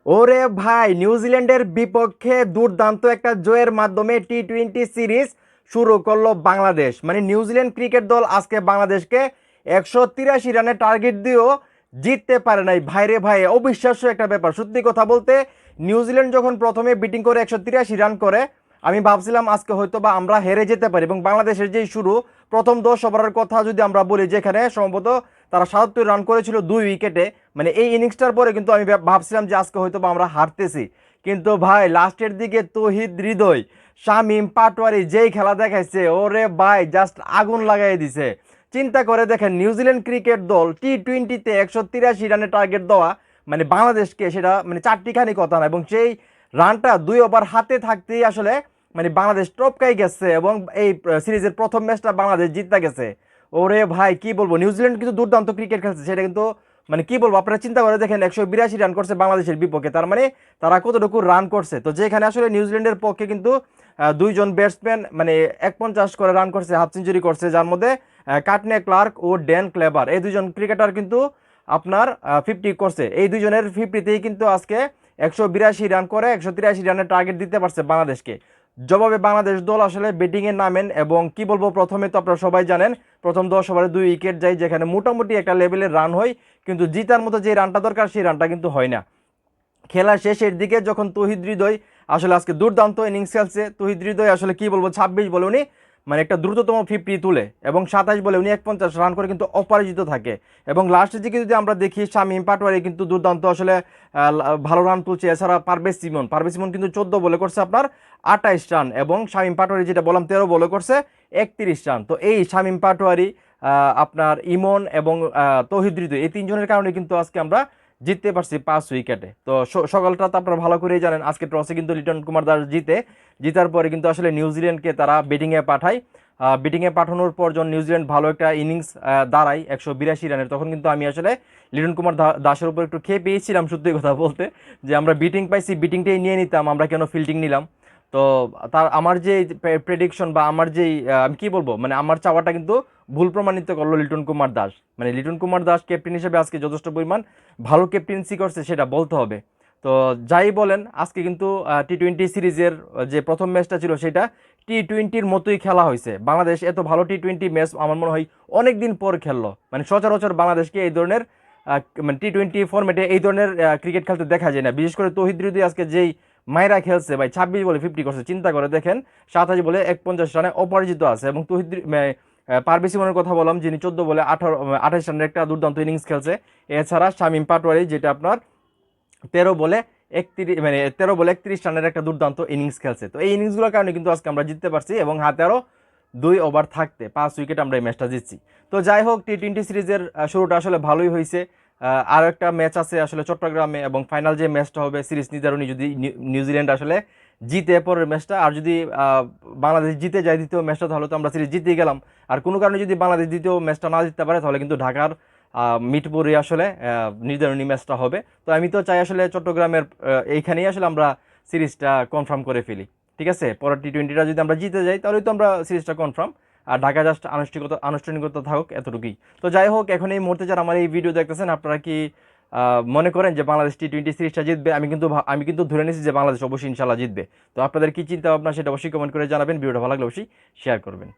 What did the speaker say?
ওরে ভাই, নিউজিল্যান্ডের বিপক্ষে দুর্দান্ত একটা জয়ের মাধ্যমে টি-20 সিরিজ শুরু করলো বাংলাদেশ। মানে নিউজিল্যান্ড ক্রিকেট দল আজকে বাংলাদেশকে 183 রানের টার্গেট দিয়েও জিততে পারে নাই। ভাইরে ভাই, অবিশ্বাস্য একটা ব্যাপার। সত্যি কথা বলতে, নিউজিল্যান্ড যখন প্রথমে ব্যাটিং করে 183 রান করে, আমি ভাবছিলাম আজকে হয়তো বা আমরা হেরে যেতে পারি। এবং বাংলাদেশের যেই শুরু, প্রথম 10 ওভারের কথা যদি আমরা বলি, যেখানে সম্ভবত তারা 77 রান করেছিল 2 উইকেটে, মানে এই ইনিংসটার পরে কিন্তু আমি ভাবছিলাম যে আজকে হয়তো বা আমরা হারতেছি। কিন্তু ভাই, লাস্টের দিকে তৌহিদ হৃদয়, শামীম পাটোয়ারি যেই খেলা দেখাইছে, ওরে ভাই জাস্ট আগুন লাগাই দিছে। চিন্তা করে দেখেন, নিউজিল্যান্ড ক্রিকেট দল টি-20তে 183 রানের টার্গেট দেওয়া, মানে বাংলাদেশকে সেটা মানে চারটিখানি কথা না। এবং সেই রানটা 2 ওভার হাতে থাকতেই আসলে মানে বাংলাদেশ টপকাই গেছে এবং এই সিরিজের প্রথম ম্যাচটা বাংলাদেশ জিততে গেছে। ওরে ভাই, কি বলবো, নিউজিল্যান্ড কিন্তু দুর্দান্ত ক্রিকেট খেলছে, সেটা কিন্তু মানে কি বলবো, আপনারা চিন্তা করে দেখেন, 182 রান করছে বাংলাদেশের বিপক্ষে, তার মানে তারা কতটুকু রান করছে। তো যেখানে আসলে নিউজিল্যান্ডের পক্ষে কিন্তু দুইজন ব্যাটসম্যান মানে 51 করে রান করছে, হাফ সেঞ্চুরি করছে, যার মধ্যে কাটনে ক্লার্ক ও ড্যান ক্লেবার, এই দুজন ক্রিকেটার কিন্তু আপনার 50 করছে। এই দুজনের 50তেই কিন্তু আজকে 182 রান করে 183 রানের টার্গেট দিতে পারছে বাংলাদেশকে। জবাবে বাংলাদেশ দল আসলে ব্যাটিংয়ে নামেন এবং কি বলবো, প্রথমে তো আপনারা সবাই জানেন প্রথম 10 ওভারে 2 উইকেট যায়, যেখানে মোটামুটি একটা লেভেলের রান হয়, কিন্তু জিতার মতো যে রানটা দরকার সেই রানটা কিন্তু হয় না। খেলা শেষের দিকে যখন তৌহিদ হৃদয় আসলে আজকে দুর্দান্ত ইনিংস খেলছে, তৌহিদ হৃদয় আসলে কি বলবো, 26 বলে উনি মানে একটা দ্রুততম 50 তুলে এবং 27 বলে উনি 51 রান করে কিন্তু অপরাজিত থাকে। এবং লাস্টের দিকে যদি আমরা দেখি, শামীম পাটোয়ারি কিন্তু দুর্দান্ত আসলে ভালো রান তুলছে। এছাড়া পারভেজ ইমন কিন্তু 14 বলে করছে আপনার 28 রান, এবং শামীম পাটোয়ারি যেটা বললাম 13 বলে করছে 31 রান। তো এই শামীম পাটোয়ারি, আপনার ইমন এবং তৌহিদ হৃদয়, এই তিনজনের কারণে কিন্তু আজকে আমরা জিততে পারছি 5 উইকেটে। তো সকালটা তো আপনারা ভালো করেই জানেন, আজকে টসে কিন্তু লিটন কুমার দাস জিতার পরে কিন্তু আসলে নিউজিল্যান্ডকে তারা ব্যাটিংয়ে পাঠায়। ব্যাটিংয়ে পাঠানোর পর যখন নিউজিল্যান্ড ভালো একটা ইনিংস দাঁড়ায় 182 রানের, তখন কিন্তু আমি আসলে লিটন কুমার দাসের উপর একটু খেয়ে পেয়েছিলাম, সত্যি কথা বলতে, যে আমরা ব্যাটিং পাইছি, ব্যাটিংটাই নিয়ে নিতাম, আমরা কেন ফিল্ডিং নিলাম। তো তার আমার যে প্রেডিকশন বা আমার যেই আমি কি বলবো, মানে আমার চাওয়াটা কিন্তু ভুল প্রমাণিত করলো লিটন কুমার দাস। মানে লিটন কুমার দাস ক্যাপ্টেন হিসেবে আজকে যথেষ্ট পরিমাণ ভালো ক্যাপ্টেন্সি করছে, সেটা বলতে হবে। তো যাই বলেন, আজকে কিন্তু টি-20 সিরিজের যে প্রথম ম্যাচটা ছিল, সেটা টি-20-র মতোই খেলা হয়েছে। বাংলাদেশ এত ভালো টি-20 ম্যাচ আমার মনে হয় অনেক দিন পর খেললো। মানে সচরাচর বাংলাদেশকে এই ধরনের মানে টি-20 ফরম্যাটে এই ধরনের ক্রিকেট খেলতে দেখা যায় না। বিশেষ করে তৌহিদ হৃদয় আজকে যেই মাইরা খেলছে ভাই, 26 বলে 50 করছে, চিন্তা করে দেখেন, 27 বলে 51 রানে অপরাজিত আছে। এবং তৌহিদ পারভেজ ইমনের কথা বললাম, যিনি 14 বলে 28 রানের একটা দুর্দান্ত ইনিংস খেলছে। এছাড়া শামীম পাটোয়ারি, যেটা আপনার 13 বলে 31 রানের একটা দুর্দান্ত ইনিংস খেলছে। তো এই ইনিংসগুলোর কারণে কিন্তু আজকে আমরা জিততে পারছি, এবং হাতে আরও 2 ওভার থাকতে 5 উইকেট আমরা এই ম্যাচটা জিতছি। তো যাই হোক, টি-20 সিরিজের শুরুটা আসলে ভালোই হয়েছে। আরও একটা ম্যাচ আছে আসলে চট্টগ্রামে, এবং ফাইনাল যে ম্যাচটা হবে সিরিজ নির্ধারণী, যদি নিউজিল্যান্ড আসলে জিতে পরের ম্যাচটা, আর যদি বাংলাদেশ জিতে যায় দ্বিতীয় ম্যাচটা, তাহলে তো আমরা সিরিজ জিতেই গেলাম। আর কোনো কারণে যদি বাংলাদেশ দ্বিতীয় ম্যাচটা না জিততে পারে, তাহলে কিন্তু ঢাকার মিটপুরে আসলে নির্ধারণী ম্যাচটা হবে। তো আমি তো চাই আসলে চট্টগ্রামের এইখানেই আসলে আমরা সিরিজটা কনফার্ম করে ফেলি। ঠিক আছে, পরের টি-20টা যদি আমরা জিতে যাই, তাহলে তো আমরা সিরিজটা কনফার্ম। আর ঢাকা জাস্ট আনুষ্ঠানিকতা থাকুক, এতটুকুই। তো যাই হোক, এখন এই মুহূর্তে যারা আমার এই ভিডিও দেখতেছেন, আপনারা কি মনে করেন যে বাংলাদেশ টি-20 সিরিজটা জিতবে? আমি কিন্তু ধরে নিয়েছি যে বাংলাদেশ অবশ্যই ইনশাল্লাহ জিতবে। তো আপনাদের কি চিন্তা ভাবনা, সেটা অবশ্যই কমেন্ট করে জানাবেন। ভিডিওটা ভালো লাগলে অবশ্যই শেয়ার করবেন।